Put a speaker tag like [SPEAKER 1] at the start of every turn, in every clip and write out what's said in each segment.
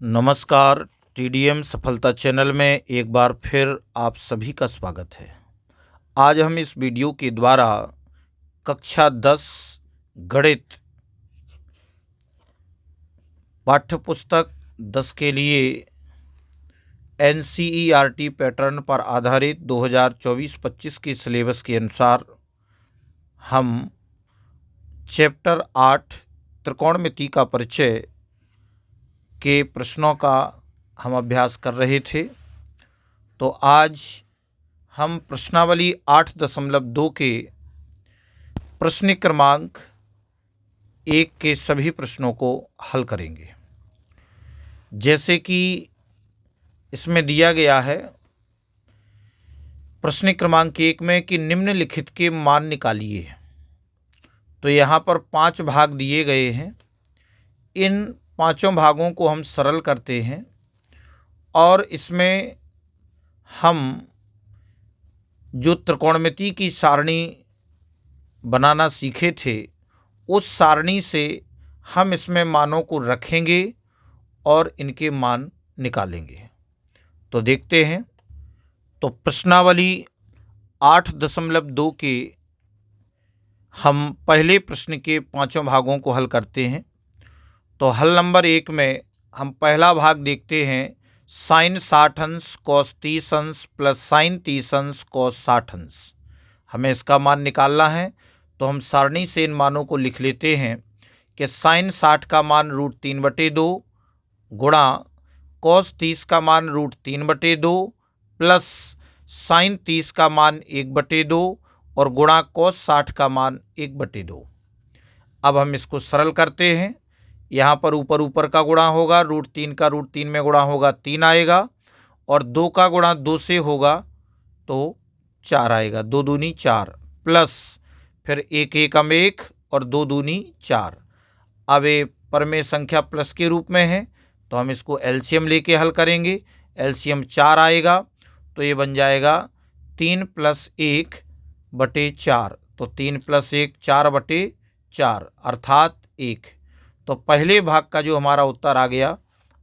[SPEAKER 1] नमस्कार। टीडीएम सफलता चैनल में एक बार फिर आप सभी का स्वागत है। आज हम इस वीडियो के द्वारा कक्षा 10 गणित पाठ्यपुस्तक 10 के लिए एनसीईआरटी पैटर्न पर आधारित 2024-25 के सिलेबस के अनुसार हम चैप्टर 8 त्रिकोणमिति का परिचय के प्रश्नों का हम अभ्यास कर रहे थे। तो आज हम प्रश्नावली 8.2 के प्रश्न क्रमांक 1 के सभी प्रश्नों को हल करेंगे। जैसे कि इसमें दिया गया है प्रश्न क्रमांक 1 में कि निम्नलिखित के मान निकालिए। तो यहाँ पर 5 भाग दिए गए हैं। इन पांचों भागों को हम सरल करते हैं और इसमें हम जो त्रिकोणमिति की सारणी बनाना सीखे थे उस सारणी से हम इसमें मानों को रखेंगे और इनके मान निकालेंगे। तो देखते हैं। तो प्रश्नावली 8.2 के हम पहले प्रश्न के पांचों भागों को हल करते हैं। तो हल नंबर 1 में हम पहला भाग देखते हैं साइन 60 अंश कॉस 30 अंश प्लस साइन 30 अंश कॉस 60 अंश। हमें इसका मान निकालना है। तो हम सारणी से इन मानों को लिख लेते हैं कि साइन 60 का मान √3/2 गुणा कॉस 30 का मान √3/2 प्लस साइन 30 का मान 1/2 और गुणा कॉस 60 का मान 1/2। अब हम इसको सरल करते हैं। यहाँ पर ऊपर का गुणा होगा, √3 का √3 में गुणा होगा 3 आएगा और 2 का गुणा 2 से होगा तो 4 आएगा। 2 दूनी 4 प्लस फिर 1 एकम 1 और 2 दूनी 4। अब ये परमेय संख्या प्लस के रूप में है तो हम इसको एलसीएम लेके हल करेंगे। एलसीएम 4 आएगा तो ये बन जाएगा 3 + 1/4। तो 3 + 1 4/4 अर्थात 1। तो पहले भाग का जो हमारा उत्तर आ गया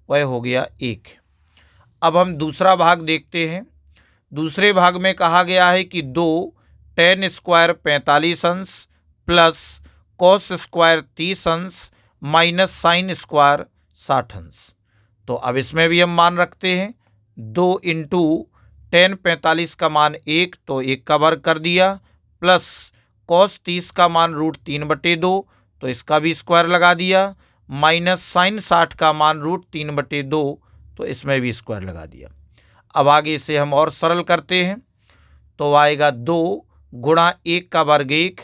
[SPEAKER 1] वह हो गया 1। अब हम दूसरा भाग देखते हैं। दूसरे भाग में कहा गया है कि 2 tan² 45 अंश प्लस cos² 30 अंश माइनस sin² 60 अंश। तो अब इसमें भी हम मान रखते हैं। 2 × tan 45 का मान 1 तो 1 का वर्ग कर दिया प्लस cos 30 का मान √3/2 तो इसका भी स्क्वायर लगा दिया माइनस साइन 60 का मान √3/2 तो इसमें भी स्क्वायर लगा दिया। अब आगे इसे हम और सरल करते हैं। तो आएगा 2 गुणा 1 का वर्ग 1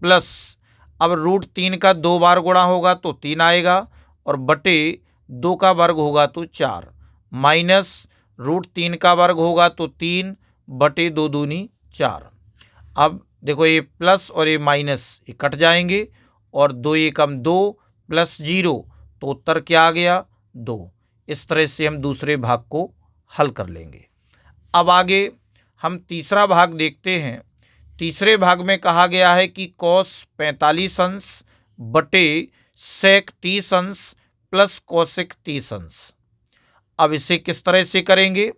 [SPEAKER 1] प्लस अब √3 का 2 बार गुणा होगा तो 3 आएगा और बटे 2 का वर्ग होगा तो 4 माइनस √3 का वर्ग होगा तो 3 बटे 2 दूनी 4। अब देखो ये प्लस और ये माइनस ये कट जाएंगे और 2 एकम 2 प्लस 0 तो उत्तर क्या आ गया 2। इस तरह से हम दूसरे भाग को हल कर लेंगे। अब आगे हम तीसरा भाग देखते हैं। तीसरे भाग में कहा गया है कि cos 45 अंश बटे sec 30 अंश प्लस cosec 30 अंश। अब इसे किस तरह से करेंगे।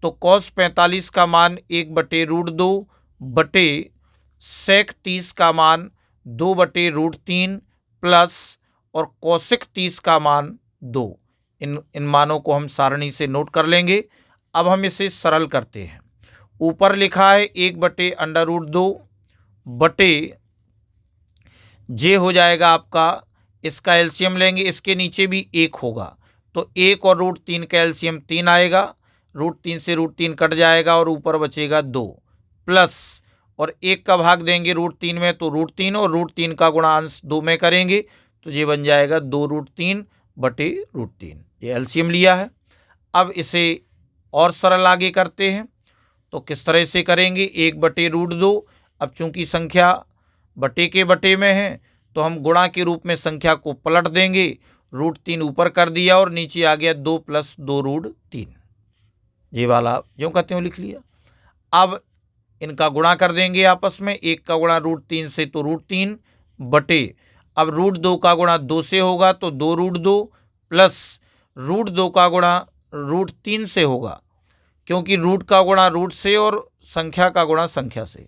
[SPEAKER 1] तो cos 45 का मान 1/√2 बटे sec 30 का मान 2/√3 प्लस और cosec 30 का मान 2। इन मानों को हम सारणी से नोट कर लेंगे। अब हम इसे सरल करते हैं। ऊपर लिखा है 1/√2 बटे जे हो जाएगा आपका, इसका एलसीएम लेंगे, इसके नीचे भी 1 होगा तो 1 और √3 का एलसीएम 3 आएगा। √3 से √3 कट जाएगा और ऊपर बचेगा 2 प्लस और 1 का भाग देंगे √3 में तो √3 और √3 का गुणांश 2 में करेंगे तो ये बन जाएगा 2√3/√3। ये एलसीएम लिया है। अब इसे और सरल आगे करते हैं। तो किस तरह से करेंगे 1/√2। अब चूंकि संख्या बटे के बटे में है तो हम गुणा के रूप में संख्या को पलट देंगे। √3 ऊपर कर दिया और नीचे आ गया 2 + 2√3। ये वाला जो कहते हो लिख लिया। अब इनका गुणा कर देंगे आपस में। 1 का गुणा √3 से तो √3 बटे अब √2 का गुणा 2 से होगा तो 2√2 प्लस रूट 2 का गुणा रूट 3 से होगा, क्योंकि रूट का गुणा रूट से और संख्या का गुणा संख्या से।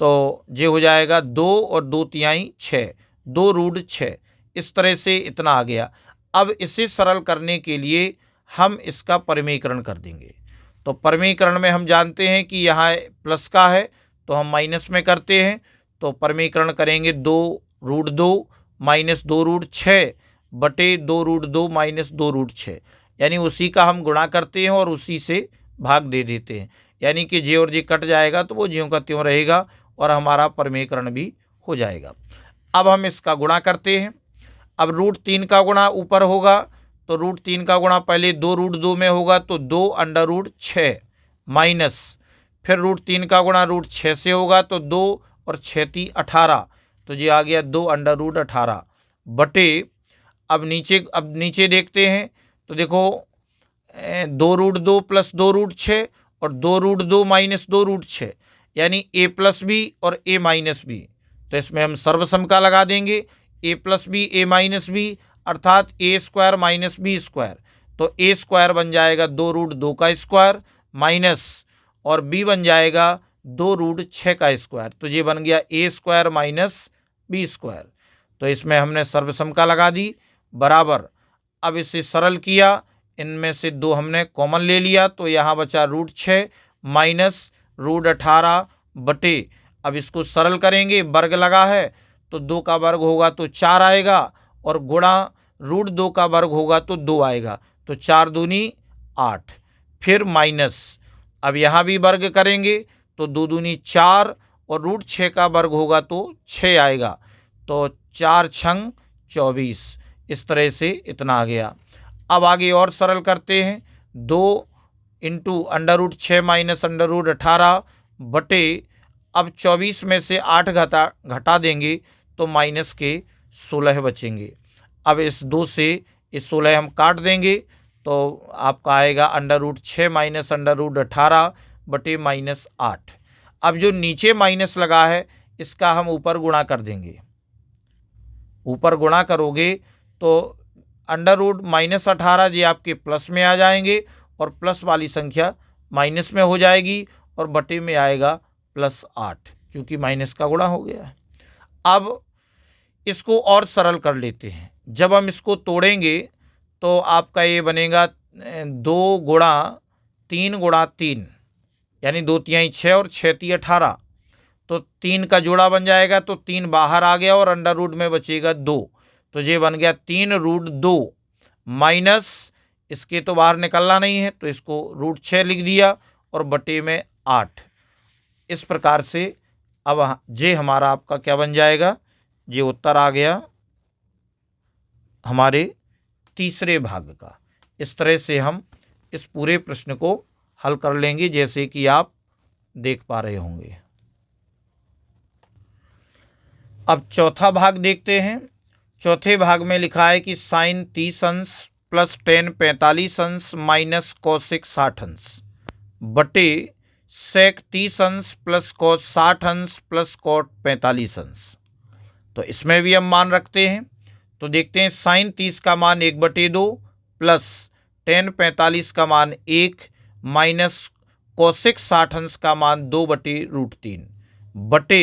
[SPEAKER 1] तो ये हो जाएगा 2 और 2 तिहाई 6, 2 रूट 6। इस तरह से इतना आ गया। अब इसे सरल करने के लिए हम इसका परिमेयकरण कर देंगे। तो परिमेयकरण में हम जानते हैं कि यहाँ प्लस का है तो हम माइनस में करते हैं। तो परिमेयकरण करेंगे 2 रूट 2 माइनस 2 रूट 6 बटे 2 रूट 2 माइनस 2 रूट 6, यानी उसी का हम गुणा करते हैं और उसी से भाग दे देते हैं। यानी कि जे और जे कट जाएगा तो वो ज्यों का त्यों रहेगा और हमारा परिमेयकरण भी हो जाएगा। अब हम इसका गुणा करते हैं। अब रूट 3 का गुणा ऊपर होगा तो रूट 3 का गुणा पहले 2 रूट 2 में होगा तो 2 अंडर रूट 6 माइनस फिर रूट 3 का गुणा रूट 6 से होगा तो 2 और 6 × 18, तो ये आ गया 2 अंडर रूट 18 बटे। अब नीचे देखते हैं तो देखो 2 रूट 2 प्लस 2 रूट 6 और 2 रूट 2 माइनस 2 रूट 6, यानी a प्लस बी और a माइनस बी। तो इसमें हम सर्वसम का लगा देंगे, a plus B a minus B अर्थात a square minus B square. तो a स्क्वायर बन जाएगा 2 रूट 2 का स्क्वायर माइनस और b बन जाएगा 2 रूट 6 का स्क्वायर। तो ये बन गया a square minus B square. तो इसमें हमने सर्वसम का लगा दी बराबर। अब इसे सरल किया, इनमें से 2 हमने कॉमन ले लिया तो यहाँ बचा रूट 6 माइनस रूट 18 बटे। अब इसको सरल करेंगे, वर्ग लगा है तो 2 का वर्ग होगा तो 4 आएगा और गुणा रूट 2 का वर्ग होगा तो 2 आएगा। तो 4 दूनी 8, फिर माइनस। अब यहाँ भी वर्ग करेंगे तो 2 दूनी 4 और रूट 6 का वर्ग होगा तो 6 आएगा। तो 4 छंग 24। इस तरह से इतना आ गया। अब आगे और सरल करते हैं। 2 into under root 6 minus under root 18 बटे। अब 24 में से 8 घटा देंगे तो माइनस के 16 बचेंगे। अब इस 2 से इस 16 हम काट देंगे तो आपका आएगा under root 6 minus under root 18 बटे माइनस 8। अब जो नीचे माइनस लगा है इसका हम ऊपर गुणा कर देंगे। ऊपर गुणा करोगे तो अंडर रूट माइनस 18 ये आपके प्लस में आ जाएंगे और प्लस वाली संख्या माइनस में हो जाएगी और बटे में आएगा प्लस 8, क्योंकि माइनस का गुणा हो गया है। अब इसको और सरल कर लेते हैं। जब हम इसको तोड़ेंगे तो आपका ये बनेगा 2 गुणा 3 गुणा 3, यानी 2 तिहाई 6 और 6 × 18। तो 3 का जोड़ा बन जाएगा तो 3 बाहर आ गया और अंडर रूट में बचेगा 2। तो ये बन गया 3 रूट 2 माइनस, इसके तो बाहर निकलना नहीं है तो इसको रूट 6 लिख दिया और बटे में 8। इस प्रकार से अब ये हमारा आपका क्या बन जाएगा, ये उत्तर आ गया हमारे तीसरे भाग का। इस तरह से हम इस पूरे प्रश्न को हल कर लेंगे जैसे कि आप देख पा रहे होंगे। अब चौथा भाग देखते हैं। चौथे भाग में लिखा है कि साइन 30 अंश प्लस टेन 45 अंश माइनस कोसेक 60 अंश बटे सेक 30 अंश प्लस कोस 60 अंश प्लस कोट 45 अंश। तो इसमें भी हम मान रखते हैं। तो देखते हैं साइन 30 का मान 1/2 प्लस टेन 45 का मान 1 माइनस कोसेक 60 अंश का मान 2/√3 बटे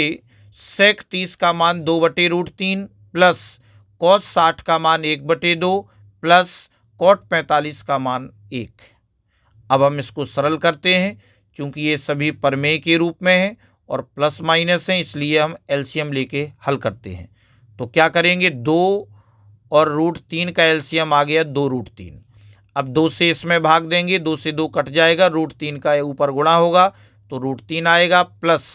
[SPEAKER 1] सेक 30 का मान 2/√3 प्लस कोस 60 का मान 1/2 प्लस कोट 45 का मान 1। अब हम इसको सरल करते हैं। चूंकि ये सभी प्रमेय के रूप में हैं और प्लस माइनस हैं इसलिए हम एलसीएम लेके हल करते हैं। तो क्या करेंगे, 2 और √3 का एलसीएम आ गया 2√3। अब 2 से इसमें भाग देंगे, 2 से 2 कट जाएगा, √3 का ऊपर गुणा होगा तो √3 आएगा प्लस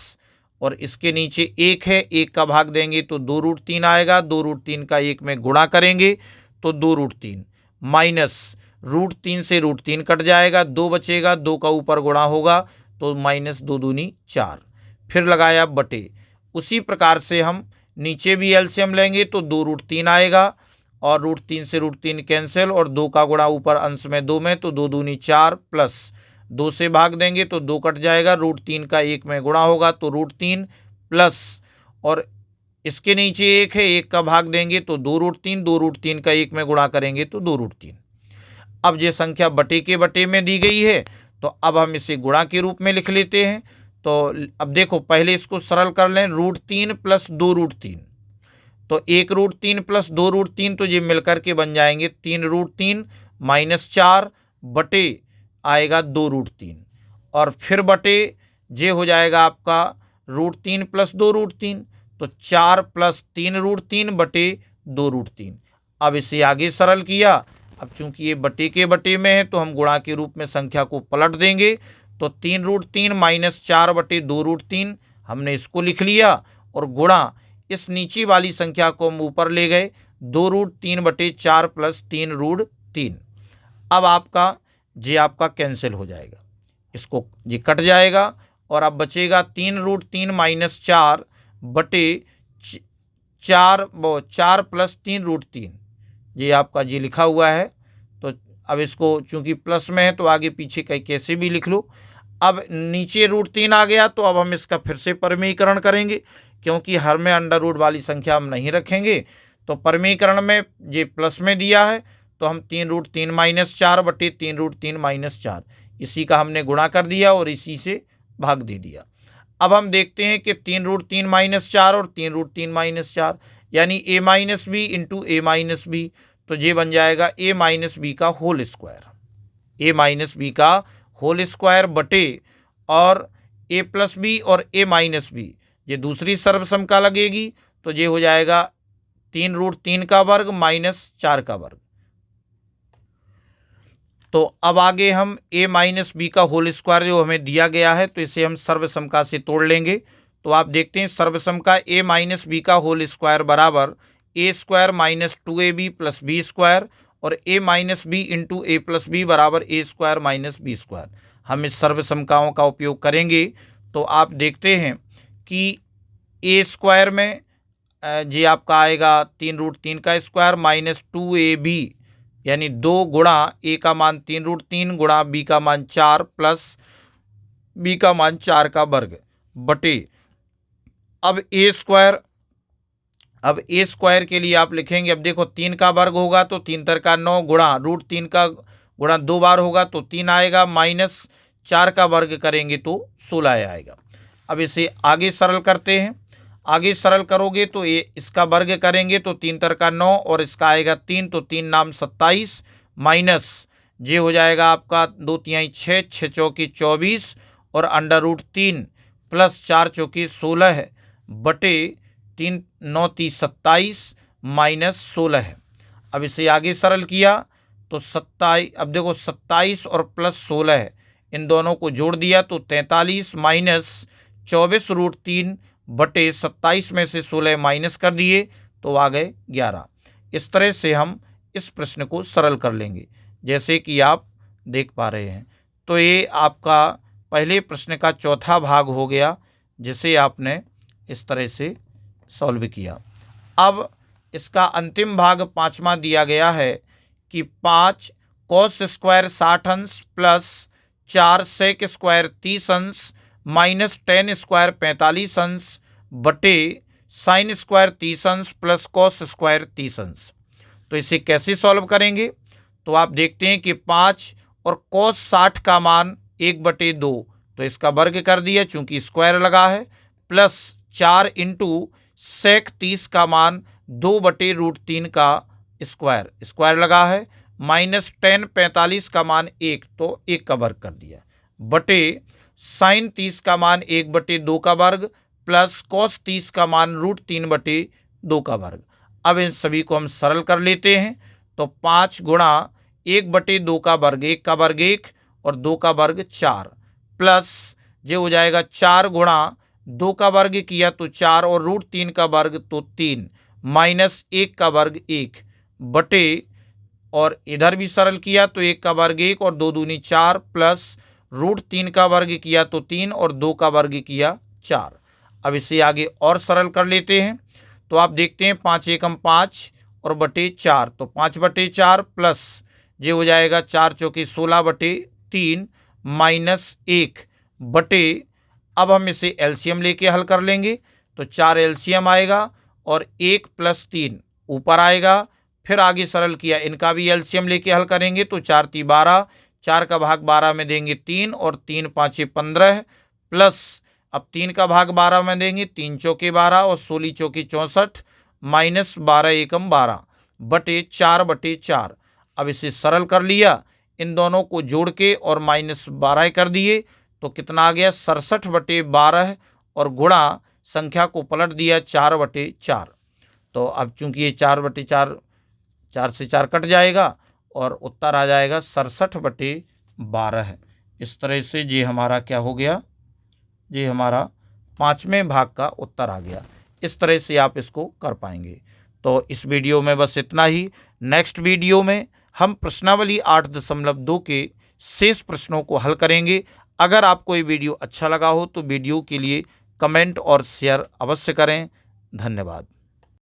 [SPEAKER 1] और इसके नीचे 1 है, 1 का भाग देंगे तो 2√3 आएगा, 2√3 का 1 में गुणा करेंगे तो 2√3 माइनस √3 से √3 कट जाएगा, 2 बचेगा, 2 का ऊपर गुणा होगा तो माइनस 2 दूनी 4, फिर लगाया बटे। उसी प्रकार से हम नीचे भी एलसीएम लेंगे तो 2√3 आएगा और √3 से √3 कैंसिल और 2 का गुणा ऊपर अंश में 2 में तो 2 दूनी 4 प्लस 2 से भाग देंगे तो 2 कट जाएगा, √3 का 1 में गुणा होगा तो √3 प्लस और इसके नीचे 1 है, 1 का भाग देंगे तो 2√3, 2√3 का 1 में गुणा करेंगे तो 2√3। अब ये संख्या बटे के बटे में दी गई है, तो अब हम इसे गुणा के रूप में लिख लेते हैं। तो अब देखो, पहले इसको सरल कर लें। √3 प्लस 2√3, तो 1√3 प्लस 2√3, तो ये मिलकर के बन जाएंगे 3√3 माइनस 4 बटे आएगा 2√3, और फिर बटे ये हो जाएगा आपका √3 प्लस 2√3, तो 4 प्लस 3√3 बटे 2√3। अब इसे आगे सरल किया। अब चूंकि ये बटे के बटे में है, तो हम गुणा के रूप में संख्या को पलट देंगे। तो 3√3 माइनस 4 बटे 2√3 हमने इसको लिख लिया, और गुणा इस नीचे वाली संख्या को हम ऊपर ले गए, 2√3 बटे 4 प्लस 3√3। अब आपका कैंसिल हो जाएगा, इसको ये कट जाएगा, और अब बचेगा 3√3 माइनस 4 बटे 4 प्लस 3√3। ये आपका जी लिखा हुआ है। तो अब इसको चूंकि प्लस में है, तो आगे पीछे कहीं कैसे भी लिख लो। अब नीचे √3 आ गया, तो अब हम इसका फिर से परिमेयीकरण करेंगे, क्योंकि हर में अंडर रूट वाली संख्या हम नहीं रखेंगे। तो परिमेयीकरण में ये प्लस में दिया है, तो हम 3√3 माइनस 4 बटे 3√3 माइनस 4, इसी का हमने गुणा कर दिया और इसी से भाग दे दिया। अब हम देखते हैं कि 3√3 माइनस 4 और 3√3 माइनस 4, यानी a minus B into A minus B, तो ये बन जाएगा a माइनस बी का whole square, a minus B का होल स्क्वायर बटे, और a प्लस बी और a माइनस बी ये दूसरी सर्वसमका लगेगी, तो ये हो जाएगा 3√3 का वर्ग माइनस 4 का वर्ग। तो अब आगे हम a माइनस बी का होल स्क्वायर जो हमें दिया गया है, तो इसे हम सर्वसमका से तोड़ लेंगे। तो आप देखते हैं सर्वसमका a माइनस बी का होल स्क्वायर बराबर a square minus 2ab plus B square, और a minus B into A plus B बराबर a square minus B square. हम इस सर्वसमकाओं का उपयोग करेंगे। तो आप देखते हैं कि a स्क्वायर में जी आपका आएगा 3√3 का स्क्वायर माइनस 2ab, यानी 2 गुणा a का मान 3√3 गुणा b का मान 4 प्लस b का मान 4 का वर्ग बटे, अब a स्क्वायर के लिए आप लिखेंगे, अब देखो 3 का वर्ग होगा तो 3 तर का 9 गुणा √3 का गुणा 2 बार होगा तो 3 आएगा, माइनस 4 का वर्ग करेंगे तो 16 आएगा। अब इसे आगे सरल करते हैं। आगे सरल करोगे तो ये इसका वर्ग करेंगे तो 3 तर का 9 और इसका आएगा 3, तो 3 नाम 27 माइनस ये हो जाएगा आपका 2 तिहाई 6, 6 चौकी 24 और अंडर√3 प्लस 4 चौकी 16 है बटे 3 9 30 27 माइनस 16 है। अब इसे आगे सरल किया तो 27, अब देखो 27 और प्लस 16 है, इन दोनों को जोड़ दिया तो 43 माइनस 24√3 बटे 27 में से 16 माइनस कर दिए तो आ गए 11। इस तरह से हम इस प्रश्न को सरल कर लेंगे, जैसे कि आप देख पा रहे हैं। तो ये आपका पहले प्रश्न का चौथा भाग हो गया, जिसे आपने इस तरह से सॉल्व किया। अब इसका अंतिम भाग पाँचवा दिया गया है कि 5 cos स्क्वायर 60 अंश प्लस 4 sec स्क्वायर 30 अंश माइनस 10 स्क्वायर 45 अंश बटे साइन स्क्वायर 30 अंश प्लस कॉस स्क्वायर 30 अंश। तो इसे कैसे सॉल्व करेंगे? तो आप देखते हैं कि 5 और cos 60 का मान 1/2, तो इसका वर्ग कर दिया चूंकि स्क्वायर लगा है, प्लस 4 इंटू सेक 30 का मान 2/√3 का स्क्वायर लगा है, माइनस 10 45 का मान 1, तो 1 का वर्ग कर दिया, बटे साइन 30 का मान 1/2 का वर्ग प्लस कॉस 30 का मान √3/2 का वर्ग। अब इन सभी को हम सरल कर लेते हैं। तो 5 गुणा 1/2 का वर्ग, 1 का वर्ग 1 और 2 का वर्ग 4, प्लस ये हो जाएगा 4 गुणा 2 का वर्ग किया तो 4 और √3 का वर्ग तो 3, माइनस 1 का वर्ग 1 बटे, और इधर भी सरल किया तो 1 का वर्ग 1 और 2 दूनी 4 प्लस √3 का वर्ग किया तो 3 और 2 का वर्ग किया 4। अब इसे आगे और सरल कर लेते हैं। तो आप देखते हैं 5 एकम 5 और बटे 4, तो 5/4 प्लस ये हो जाएगा 4 चौकी 16/3 माइनस 1 बटे, अब हम इसे एलसीएम लेके हल कर लेंगे तो 4 एलसीएम आएगा और 1 प्लस 3 ऊपर आएगा फिर आगे सरल किया, इनका भी एलसीएम लेके हल करेंगे तो 4 × 3 = 12, 4 का भाग 12 में देंगे 3 और 3 × 5 = 15 प्लस अब 3 का भाग 12 में देंगे 3 × 4 = 12 और 16 × 4 = 64 माइनस 12 × 1 = 12 बटे 4/4। अब इसे सरल कर लिया, इन दोनों को जोड़ के और माइनस 12 कर दिए तो कितना आ गया 67/12 और गुणा संख्या को पलट दिया 4/4। तो अब चूंकि ये 4/4, 4 से 4 कट जाएगा और उत्तर आ जाएगा 67/12। इस तरह से ये हमारा क्या हो गया, ये हमारा 5वें भाग का उत्तर आ गया। इस तरह से आप इसको कर पाएंगे। तो इस वीडियो में बस इतना ही। नेक्स्ट वीडियो में हम प्रश्नावली 8.2 के शेष प्रश्नों को हल करेंगे। अगर आपको ये वीडियो अच्छा लगा हो तो वीडियो के लिए कमेंट और शेयर अवश्य करें। धन्यवाद।